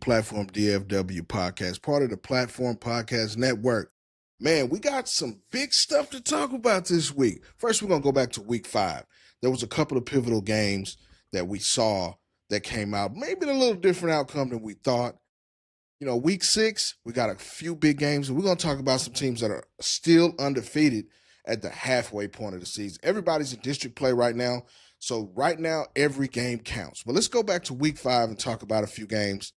Platform DFW Podcast, part of the Platform Podcast Network. Man, we got some big stuff to talk about this week. First, we're going to go back to week 5. There was a couple of pivotal games that we saw that came out, maybe a little different outcome than we thought. Week 6, we got a few big games, and we're going to talk about some teams that are still undefeated at the halfway point of the season. Everybody's in district play right now, so right now every game counts. But let's go back to week 5 and talk about a few games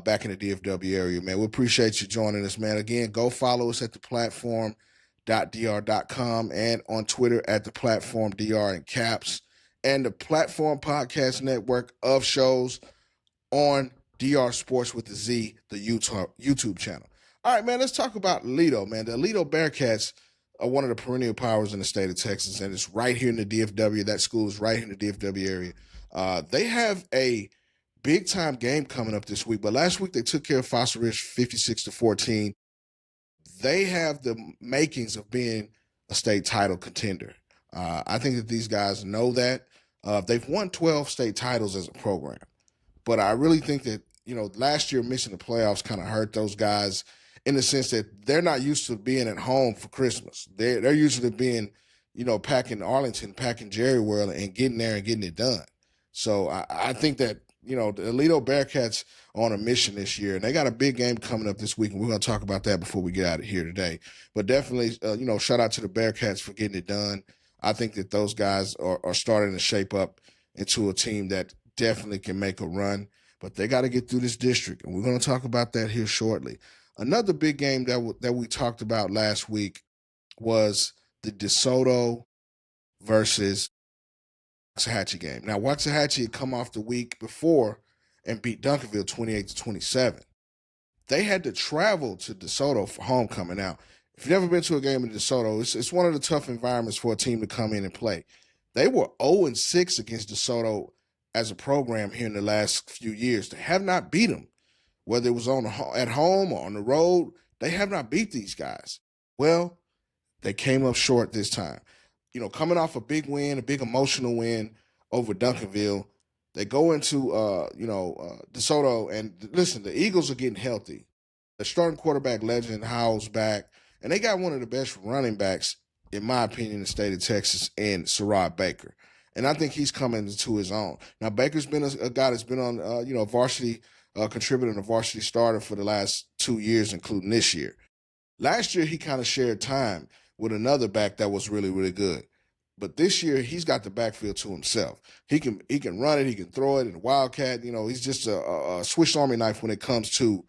back in the DFW area, man. We appreciate you joining us, man. Again, go follow us at the platform.dr.com and on Twitter at the platform DR in caps, and the Platform Podcast Network of shows on DRSPORTZ with the Z, the YouTube channel. All right, man, let's talk about Aledo, man. The Aledo Bearcats are one of the perennial powers in the state of Texas, and it's right here in the DFW. That school is right here in the DFW area. They have a big-time game coming up this week, but last week they took care of Fossil Ridge 56-14. They have the makings of being a state title contender. I think that these guys know that. They've won 12 state titles as a program. But I really think that, last year missing the playoffs kind of hurt those guys in the sense that they're not used to being at home for Christmas. They're usually being, packing Arlington, packing Jerry World and getting there and getting it done. So I think that, the Aledo Bearcats are on a mission this year, and they got a big game coming up this week, and we're going to talk about that before we get out of here today. But definitely, shout out to the Bearcats for getting it done. I think that those guys are starting to shape up into a team that definitely can make a run, but they got to get through this district, and we're going to talk about that here shortly. Another big game that we talked about last week was the DeSoto versus Waxahachie game. Now, Waxahachie had come off the week before and beat Duncanville 28-27. They had to travel to DeSoto for homecoming. Now, if you've never been to a game in DeSoto, it's one of the tough environments for a team to come in and play. They were 0-6 against DeSoto as a program here in the last few years. They have not beat them, whether it was at home or on the road. They have not beat these guys. Well, they came up short this time. Coming off a big win, a big emotional win over Duncanville, they go into DeSoto, and listen, the Eagles are getting healthy. The starting quarterback legend Howell's back, and they got one of the best running backs, in my opinion, in the state of Texas, in Sarad Baker. And I think he's coming into his own. Now, Baker's been a guy that's been on, varsity, contributing a varsity starter for the last 2 years, including this year. Last year, he kind of shared time with another back that was really, really good. But this year, he's got the backfield to himself. He can run it, he can throw it, and Wildcat, he's just a Swiss Army knife when it comes to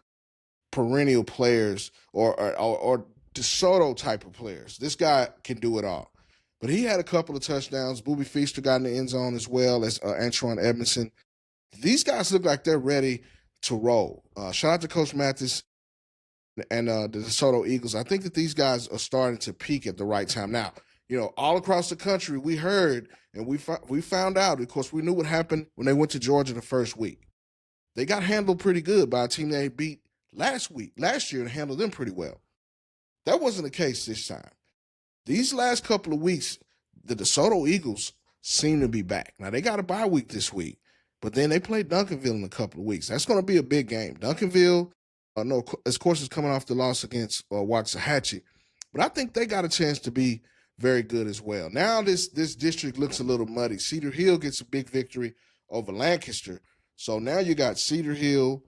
perennial players or DeSoto type of players. This guy can do it all. But he had a couple of touchdowns. Booby Feaster got in the end zone as well as Antron Edmondson. These guys look like they're ready to roll. Shout out to Coach Mathis and the DeSoto Eagles. I think that these guys are starting to peak at the right time. Now, all across the country, we heard and we found out, of course, we knew what happened when they went to Georgia the first week. They got handled pretty good by a team they beat last year, and handled them pretty well. That wasn't the case this time. These last couple of weeks, the DeSoto Eagles seem to be back. Now, they got a bye week this week, but then they play Duncanville in a couple of weeks. That's going to be a big game. Duncanville, of course, is coming off the loss against Waxahachie, but I think they got a chance to be very good as well. Now this district looks a little muddy. Cedar Hill gets a big victory over Lancaster. So now you got Cedar Hill,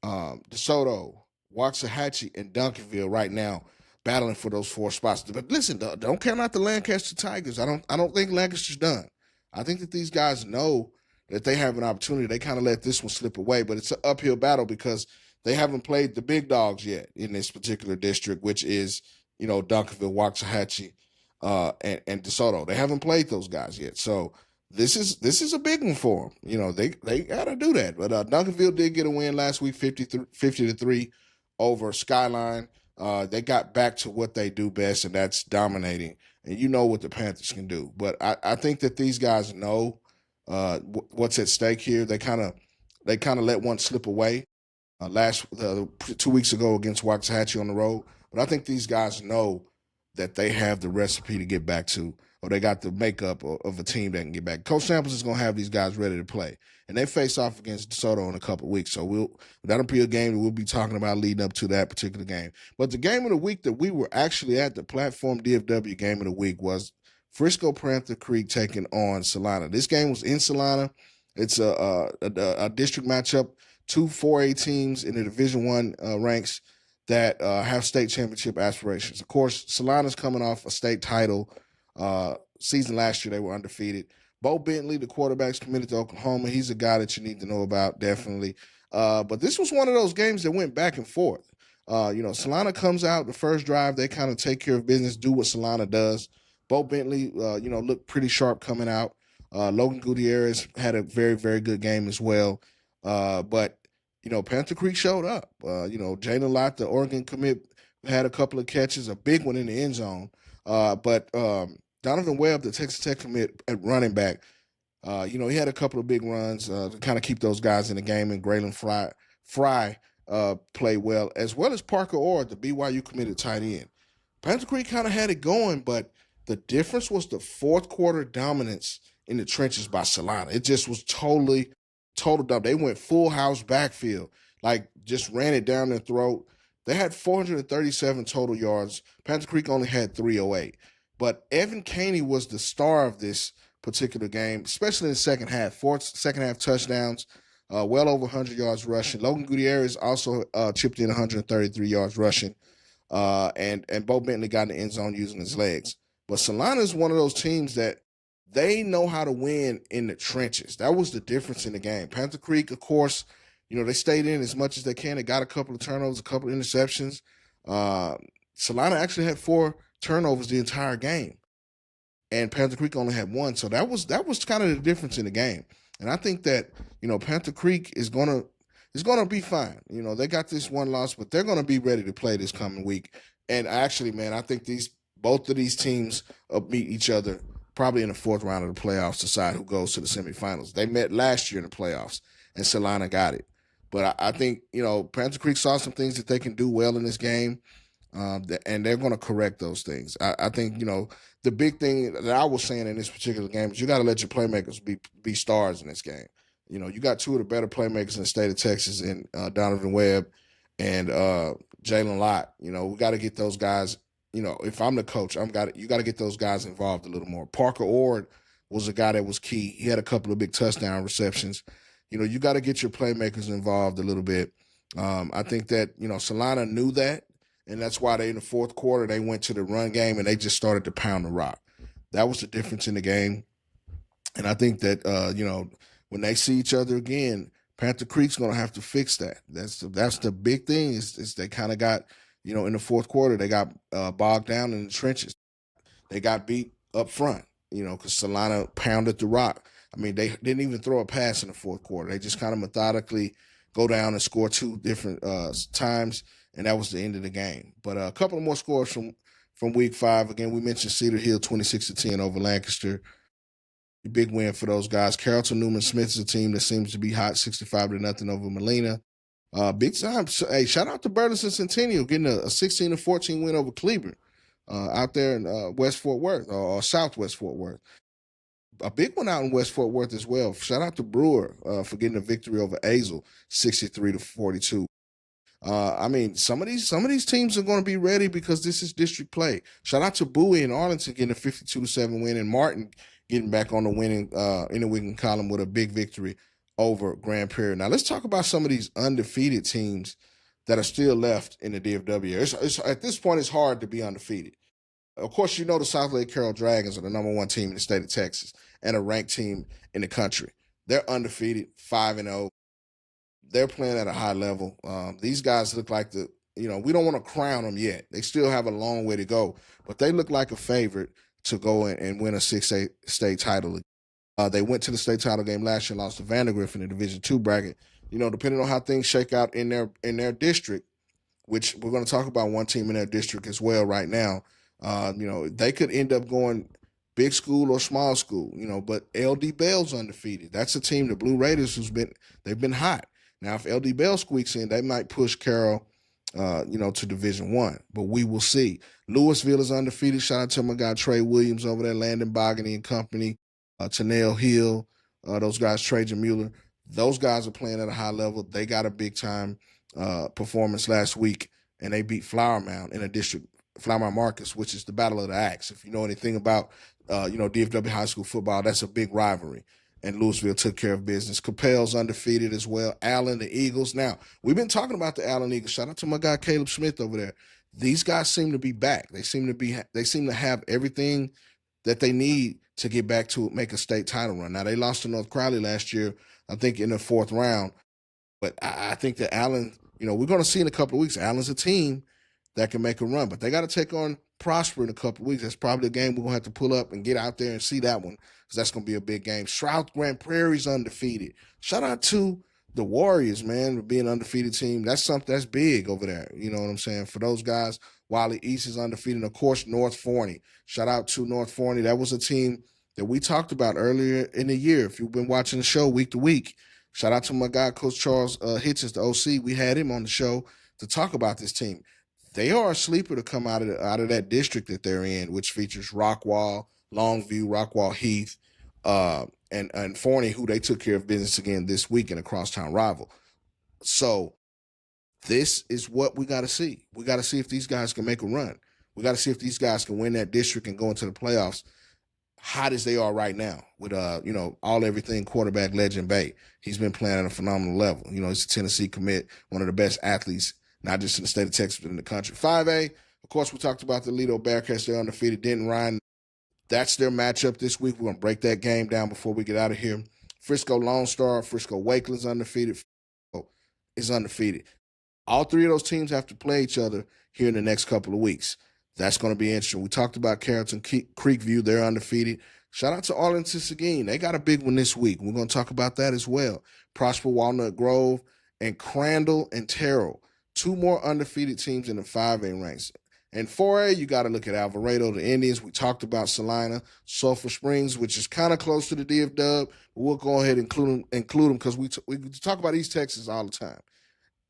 DeSoto, Waxahachie, and Duncanville right now battling for those 4 spots. But listen, don't count out the Lancaster Tigers. I don't think Lancaster's done. I think that these guys know that they have an opportunity. They kind of let this one slip away, but it's an uphill battle because they haven't played the big dogs yet in this particular district, which is, Duncanville, Waxahachie, and DeSoto. They haven't played those guys yet. So this is a big one for them. They got to do that. But Duncanville did get a win last week, 50-3 over Skyline. They got back to what they do best, and that's dominating. And you know what the Panthers can do. But I think that these guys know what's at stake here. They kind of let one slip away 2 weeks ago against Waxahachie on the road. But I think these guys know that they have the recipe to get back to or they got the makeup of a team that can get back. Coach Samples is going to have these guys ready to play, and they face off against DeSoto in a couple of weeks. So that'll be a game that we'll be talking about leading up to that particular game. But the game of the week that we were actually at, the Platform DFW game of the week, was Frisco Panther Creek taking on Salina. This game was in Salina. It's a district matchup. Two 4A teams in the Division I ranks that have state championship aspirations. Of course, Salina's coming off a state title season last year. They were undefeated. Bo Bentley, the quarterback's committed to Oklahoma. He's a guy that you need to know about, definitely. But this was one of those games that went back and forth. Salina comes out the first drive. They kind of take care of business, do what Salina does. Bo Bentley, looked pretty sharp coming out. Logan Gutierrez had a very, very good game as well. But Panther Creek showed up. Jalen Lott, the Oregon commit, had a couple of catches, a big one in the end zone. But Donovan Webb, the Texas Tech commit at running back, he had a couple of big runs to kind of keep those guys in the game, and Graylin Fry played well as Parker Orr, the BYU committed tight end. Panther Creek kind of had it going, but the difference was the fourth quarter dominance in the trenches by Salina. It just was total dump. They went full house backfield, like just ran it down their throat. They had 437 total yards. Panther Creek only had 308. But Evan Caney was the star of this particular game, especially in the second half. 4 second-half touchdowns, well over 100 yards rushing. Logan Gutierrez also chipped in 133 yards rushing. And Bo Bentley got in the end zone using his legs. But Salina is one of those teams that they know how to win in the trenches. That was the difference in the game. Panther Creek, of course, they stayed in as much as they can. They got a couple of turnovers, a couple of interceptions. Salina actually had 4 turnovers the entire game, and Panther Creek only had 1. So that was kind of the difference in the game. And I think that Panther Creek is gonna be fine. They got this 1 loss, but they're gonna be ready to play this coming week. And actually, man, I think both of these teams meet each other probably in the 4th round of the playoffs to decide who goes to the semifinals. They met last year in the playoffs, and Salina got it. But I think, Panther Creek saw some things that they can do well in this game, and they're going to correct those things. I think, the big thing that I was saying in this particular game is you got to let your playmakers be stars in this game. You got 2 of the better playmakers in the state of Texas in Donovan Webb and Jalen Lott. We got to get those guys. If I'm the coach, you got to get those guys involved a little more. Parker Ord was a guy that was key. He had a couple of big touchdown receptions. You got to get your playmakers involved a little bit. I think that, Salina knew that, and that's why in the 4th quarter, they went to the run game and they just started to pound the rock. That was the difference in the game. And I think that, when they see each other again, Panther Creek's going to have to fix that. That's the big thing is they kind of got, in the 4th quarter, they got bogged down in the trenches. They got beat up front, because Salina pounded the rock. I mean, they didn't even throw a pass in the 4th quarter. They just kind of methodically go down and score 2 different times, and that was the end of the game. But a couple of more scores from Week 5. Again, we mentioned Cedar Hill 26-10 over Lancaster. A big win for those guys. Carrollton Newman Smith is a team that seems to be hot, 65-0 over Molina. Big time. Hey, shout out to Burleson Centennial getting a 16-14 win over Cleburne out there in West Fort Worth or Southwest Fort Worth. A big one out in West Fort Worth as well. Shout out to Brewer for getting a victory over Azle, 63-42. Some of these teams are going to be ready because this is district play. Shout out to Bowie in Arlington getting a 52-7 win, and Martin getting back on the winning in the winning column with a big victory over Grand Prairie. Now let's talk about some of these undefeated teams that are still left in the DFW. It's at this point, it's hard to be undefeated. Of course, the South Lake Carroll Dragons are the number 1 team in the state of Texas and a ranked team in the country. They're undefeated, 5-0. They're playing at a high level. These guys look like we don't want to crown them yet. They still have a long way to go, but they look like a favorite to go and win a 6A state title. They went to the state title game last year, lost to Vandergrift in the Division II bracket. Depending on how things shake out in their district, which we're going to talk about one team in their district as well right now. They could end up going big school or small school, but LD Bell's undefeated. That's a team, the Blue Raiders, they've been hot. Now, if LD Bell squeaks in, they might push Carroll to Division One. But we will see. Louisville is undefeated. Shout out to my guy Trey Williams over there, Landon Bogany and company, Tanel Hill, those guys, Trajan Mueller. Those guys are playing at a high level. They got a big time performance last week, and they beat Flower Mound in a district, Flower Mound Marcus, which is the Battle of the Axe. If you know anything about DFW high school football, that's a big rivalry. And Louisville took care of business. Capel's undefeated as well. Allen, the Eagles. Now, we've been talking about the Allen Eagles. Shout out to my guy Caleb Smith over there. These guys seem to be back. They seem to have everything that they need to get back to make a state title run. Now, they lost to North Crowley last year, I think in the 4th round. But I think that Allen, we're going to see in a couple of weeks, Allen's a team that can make a run. But they got to take on Prosper in a couple of weeks. That's probably a game we're going to have to pull up and get out there and see that one, because that's going to be a big game. Stroud Grand Prairie's undefeated. Shout out to the Warriors, man, for being an undefeated team. That's something that's big over there. You know what I'm saying? For those guys, Wiley East is undefeated. And, of course, North Forney. Shout out to North Forney. That was a team that we talked about earlier in the year. If you've been watching the show week to week, shout out to my guy, Coach Charles Hitchens, the OC. We had him on the show to talk about this team. They are a sleeper to come out of that district that they're in, which features Rockwall, Longview, Rockwall Heath, and Forney, who they took care of business again this week in a crosstown rival. So this is what we got to see. We got to see if these guys can make a run. We got to see if these guys can win that district and go into the playoffs hot as they are right now with, all-everything quarterback legend Bay. He's been playing at a phenomenal level. He's a Tennessee commit, one of the best athletes, not just in the state of Texas, but in the country. 5A, of course, we talked about the Aledo Bearcats. They're undefeated. Denton Ryan, that's their matchup this week. We're going to break that game down before we get out of here. Frisco Lone Star, Frisco Wakeland's undefeated. Is undefeated. All three of those teams have to play each other here in the next couple of weeks. That's going to be interesting. We talked about Carrollton Creekview. They're undefeated. Shout out to Arlington Seguin. They got a big one this week. We're going to talk about that as well. Prosper Walnut Grove and Crandall and Terrell. 2 more undefeated teams in the 5A ranks. And 4A, you got to look at Alvarado, the Indians. We talked about Salina, Sulphur Springs, which is kind of close to the DFW. But we'll go ahead and include them because we talk about East Texas all the time.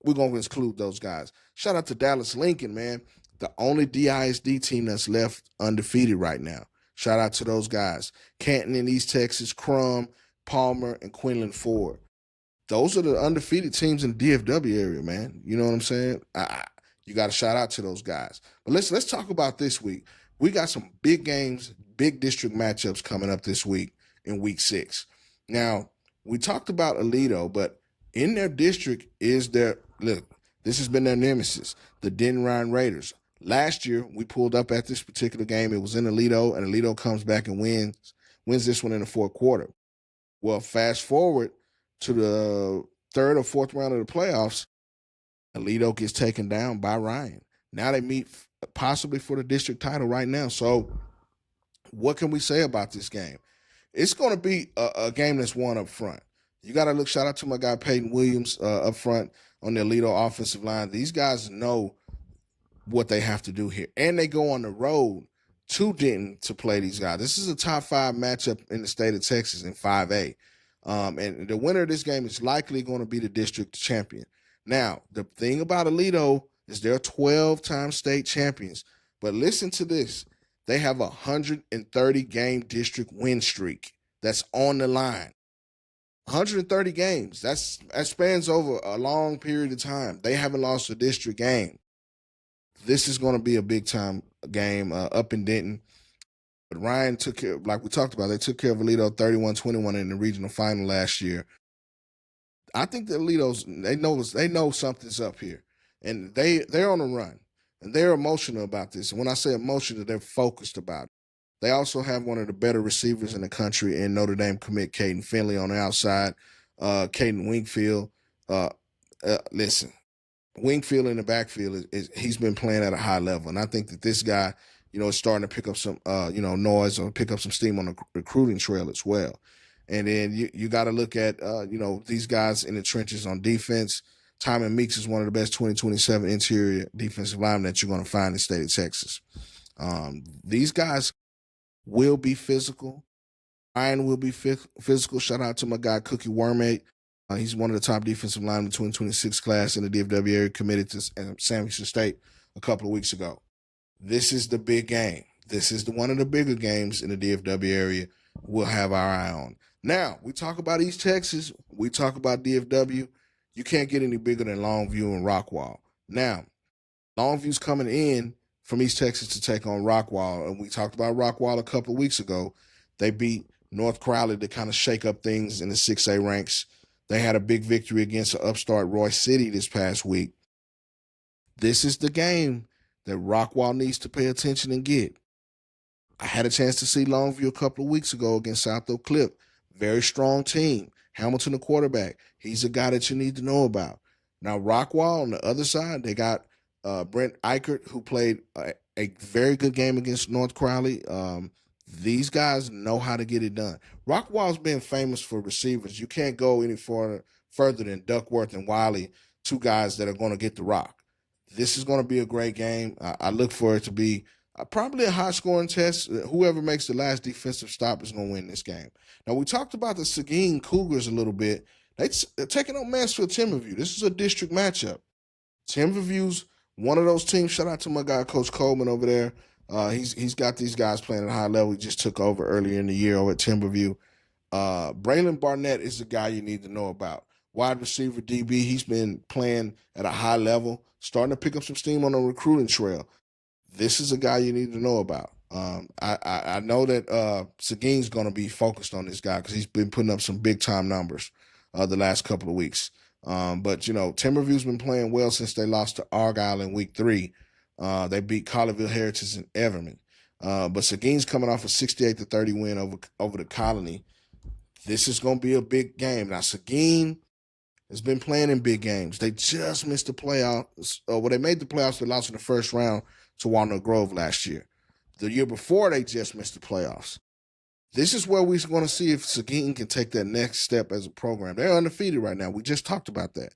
We're going to include those guys. Shout out to Dallas Lincoln, man. The only DISD team that's left undefeated right now. Shout out to those guys. Canton in East Texas, Crum, Palmer, and Quinlan Ford. Those are the undefeated teams in the DFW area, man. You know what I'm saying? You got to shout out to those guys. But let's talk about this week. We got some big games, big district matchups coming up this week in week 6. Now, we talked about Aledo, but in their district is this has been their nemesis, the Denton Ryan Raiders. Last year, we pulled up at this particular game. It was in Aledo, and Aledo comes back and wins this one in the 4th quarter. Well, fast forward to the 3rd or 4th round of the playoffs, Aledo gets taken down by Ryan. Now they meet possibly for the district title right now. So what can we say about this game? It's going to be a game that's won up front. You got to look, shout out to my guy Peyton Williams up front on the Aledo offensive line. These guys know what they have to do here. And they go on the road to Denton to play these guys. This is a top 5 matchup in the state of Texas in 5A. And the winner of this game is likely going to be the district champion. Now, the thing about Aledo is they're 12-time state champions. But listen to this. They have a 130-game district win streak that's on the line. 130 games. That spans over a long period of time. They haven't lost a district game. This is going to be a big-time game up in Denton. But Ryan took care, like we talked about, they took care of Aledo 31-21 in the regional final last year. I think the Aledo's, they know something's up here. And they're on a run. And they're emotional about this. And when I say emotional, they're focused about it. They also have one of the better receivers in the country in Notre Dame commit Caden Finley on the outside. Caden Wingfield. Listen, Wingfield in the backfield, he's been playing at a high level. And I think that this guy, is starting to pick up some, noise or pick up some steam on the recruiting trail as well. And then you got to look at, these guys in the trenches on defense. Timon Meeks is one of the best 2027 interior defensive linemen that you're going to find in the state of Texas. These guys will be physical. Ryan will be physical. Shout out to my guy, Cookie Wormate. He's one of the top defensive linemen in the 2026 class in the DFW area, committed to Sam Houston State a couple of weeks ago. This is the big game. This is one of the bigger games in the DFW area we'll have our eye on. Now, we talk about East Texas. We talk about DFW. You can't get any bigger than Longview and Rockwall. Now, Longview's coming in from East Texas to take on Rockwall, and we talked about Rockwall a couple of weeks ago. They beat North Crowley to kind of shake up things in the 6A ranks. They had a big victory against the upstart Royce City this past week. This is the game that Rockwall needs to pay attention and get. I had a chance to see Longview a couple of weeks ago against South Oak Cliff. Very strong team. Hamilton, the quarterback. He's a guy that you need to know about. Now, Rockwall on the other side, they got Brent Eichert, who played a very good game against North Crowley. These guys know how to get it done. Rockwall's been famous for receivers. You can't go any further than Duckworth and Wiley, two guys that are going to get the rock. This is going to be a great game. I look for it to be probably a high-scoring test. Whoever makes the last defensive stop is going to win this game. Now, we talked about the Seguin Cougars a little bit. They're taking on Mansfield Timberview. This is a district matchup. Timberview's one of those teams. Shout out to my guy, Coach Coleman over there. He's got these guys playing at a high level. He just took over earlier in the year over at Timberview. Braylon Barnett is the guy you need to know about. Wide receiver DB. He's been playing at a high level, starting to pick up some steam on the recruiting trail. This is a guy you need to know about. I know that Seguin's going to be focused on this guy because he's been putting up some big-time numbers the last couple of weeks. But, Timberview's been playing well since they lost to Argyle in week 3. They beat Colleyville Heritage and Everman. But Seguin's coming off a 68-30 win over the Colony. This is going to be a big game. Now, Seguin has been playing in big games. They just missed the playoffs. They made the playoffs. They lost in the first round to Walnut Grove last year. The year before, they just missed the playoffs. This is where we're going to see if Seguin can take that next step as a program. They're undefeated right now. We just talked about that.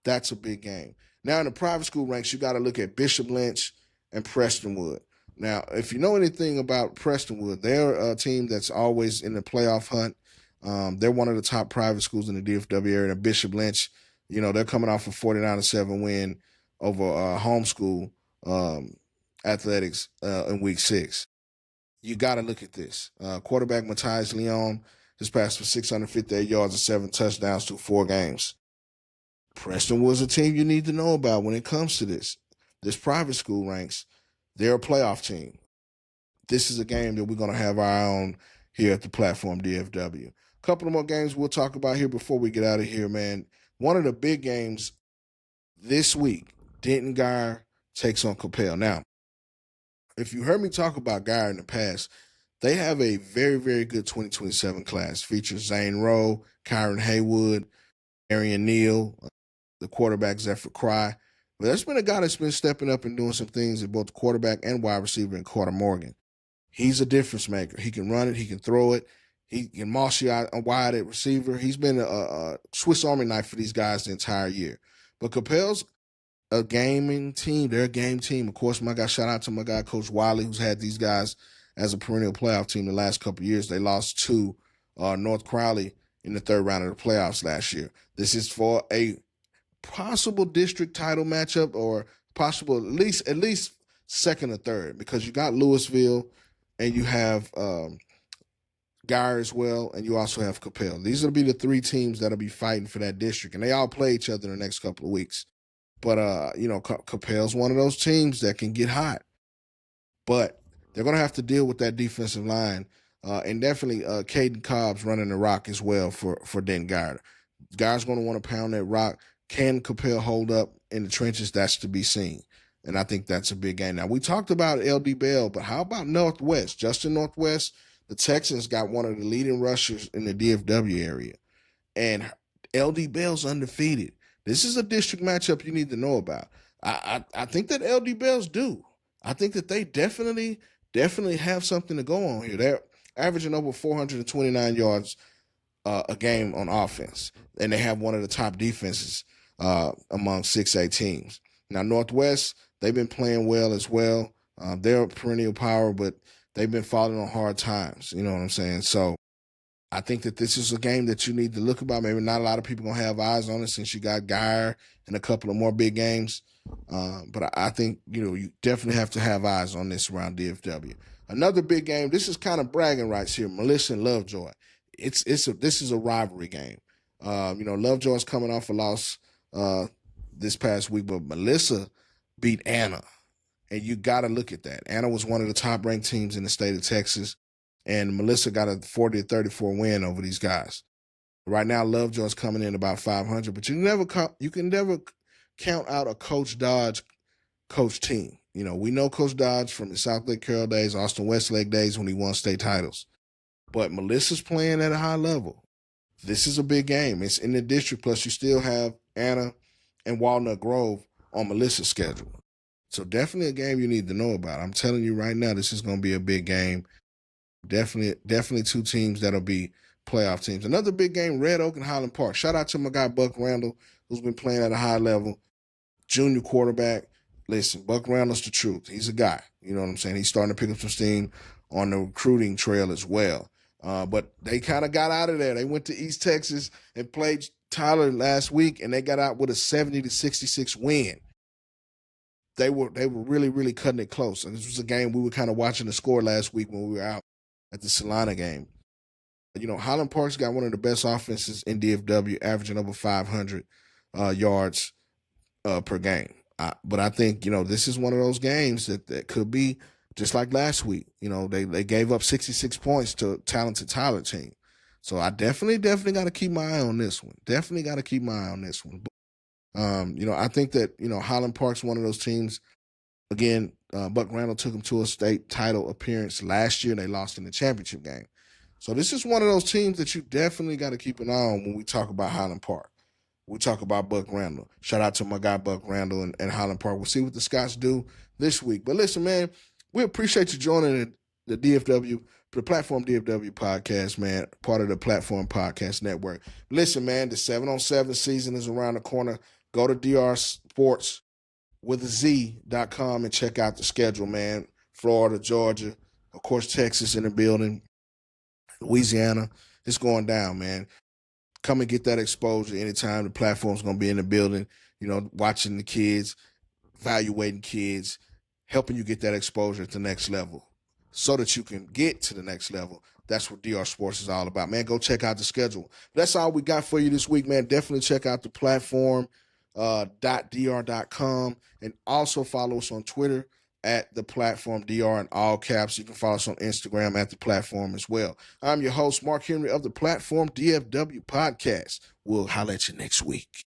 That's a big game. Now, in the private school ranks, you got to look at Bishop Lynch and Prestonwood. Now, if you know anything about Prestonwood, they're a team that's always in the playoff hunt. They're one of the top private schools in the DFW area. And Bishop Lynch, they're coming off a 49-7 win over homeschool athletics in week 6. You got to look at this. Quarterback Matthias Leon has passed for 658 yards and 7 touchdowns through 4 games. Prestonwood's a team you need to know about when it comes to this. This private school ranks, they're a playoff team. This is a game that we're going to have our eye on here at the Platform DFW. A couple of more games we'll talk about here before we get out of here, man. One of the big games this week, Denton Guyer takes on Capel. Now, if you heard me talk about Guyer in the past, they have a very, very good 2027 class. Features Zane Rowe, Kyron Haywood, Arian Neal, the quarterback Zephyr Cry. But there's been a guy that's been stepping up and doing some things at both the quarterback and wide receiver in Carter Morgan. He's a difference maker. He can run it. He can throw it. He can moss you out wide at receiver. He's been a Swiss Army knife for these guys the entire year. But Capel's a gaming team. They're a game team. Of course, shout out to my guy, Coach Wiley, who's had these guys as a perennial playoff team the last couple of years. They lost to North Crowley in the third round of the playoffs last year. This is for a possible district title matchup, or possible at least second or third, because you got Louisville and you have Guyer as well, and you also have Capel. These will be the 3 teams that'll be fighting for that district, and they all play each other in the next couple of weeks. But, Capel's one of those teams that can get hot. But they're going to have to deal with that defensive line. And definitely Caden Cobb's running the rock as well for Denton Guyer. Guyer's going to want to pound that rock. Can Capel hold up in the trenches? That's to be seen. And I think that's a big game. Now, we talked about LD Bell, but how about Northwest? Justin Northwest, the Texans got one of the leading rushers in the DFW area. And LD Bell's undefeated. This is a district matchup you need to know about. I think that LD Bells do. I think that they definitely have something to go on here. They're averaging over 429 yards a game on offense, and they have one of the top defenses among 6A teams. Now, Northwest, they've been playing well as well. They're a perennial power, but they've been falling on hard times. You know what I'm saying? So I think that this is a game that you need to look about. Maybe not a lot of people going to have eyes on it since you got Geyer and a couple of more big games. But I think, you definitely have to have eyes on this around DFW. Another big game, this is kind of bragging rights here, Melissa and Lovejoy. This is a rivalry game. Lovejoy's coming off a loss this past week, but Melissa beat Anna. And you got to look at that. Anna was one of the top-ranked teams in the state of Texas, and Melissa got a 40-34 win over these guys. Right now, Lovejoy's coming in about 500, but you can never count out a Coach Dodge coach team. We know Coach Dodge from the South Lake Carroll days, Austin Westlake days when he won state titles. But Melissa's playing at a high level. This is a big game. It's in the district, plus you still have Anna and Walnut Grove on Melissa's schedule. So definitely a game you need to know about. I'm telling you right now, this is going to be a big game. Definitely two teams that'll be playoff teams. Another big game, Red Oak and Highland Park. Shout out to my guy Buck Randall, who's been playing at a high level. Junior quarterback. Listen, Buck Randall's the truth. He's a guy. You know what I'm saying? He's starting to pick up some steam on the recruiting trail as well. But they kind of got out of there. They went to East Texas and played Tyler last week, and they got out with a 70-66 win. They were really, really cutting it close. And this was a game we were kind of watching the score last week when we were out at the Salina game. Highland Park's got one of the best offenses in DFW, averaging over 500 yards per game. But I think, this is one of those games that could be just like last week. They gave up 66 points to a talented Tyler team. So I definitely got to keep my eye on this one. I think that, Highland Park's one of those teams. Again, Buck Randall took them to a state title appearance last year, and they lost in the championship game. So this is one of those teams that you definitely got to keep an eye on when we talk about Highland Park. We talk about Buck Randall. Shout out to my guy Buck Randall and Highland Park. We'll see what the Scots do this week. But listen, man, we appreciate you joining the Platform DFW podcast, man, part of the Platform Podcast Network. Listen, man, the 7-on-7 season is around the corner. Go to DRSPORTZ with a Z.com and check out the schedule, man. Florida, Georgia, of course, Texas in the building, Louisiana. It's going down, man. Come and get that exposure anytime. The platform's going to be in the building, watching the kids, evaluating kids, helping you get that exposure at the next level so that you can get to the next level. That's what DR Sports is all about, man. Go check out the schedule. That's all we got for you this week, man. Definitely check out the platform. .dr.com, and also follow us on Twitter at the Platform DR in all caps. You can follow us on Instagram at the Platform as well. I'm your host, Mark Henry of the Platform DFW Podcast. We'll holler at you next week.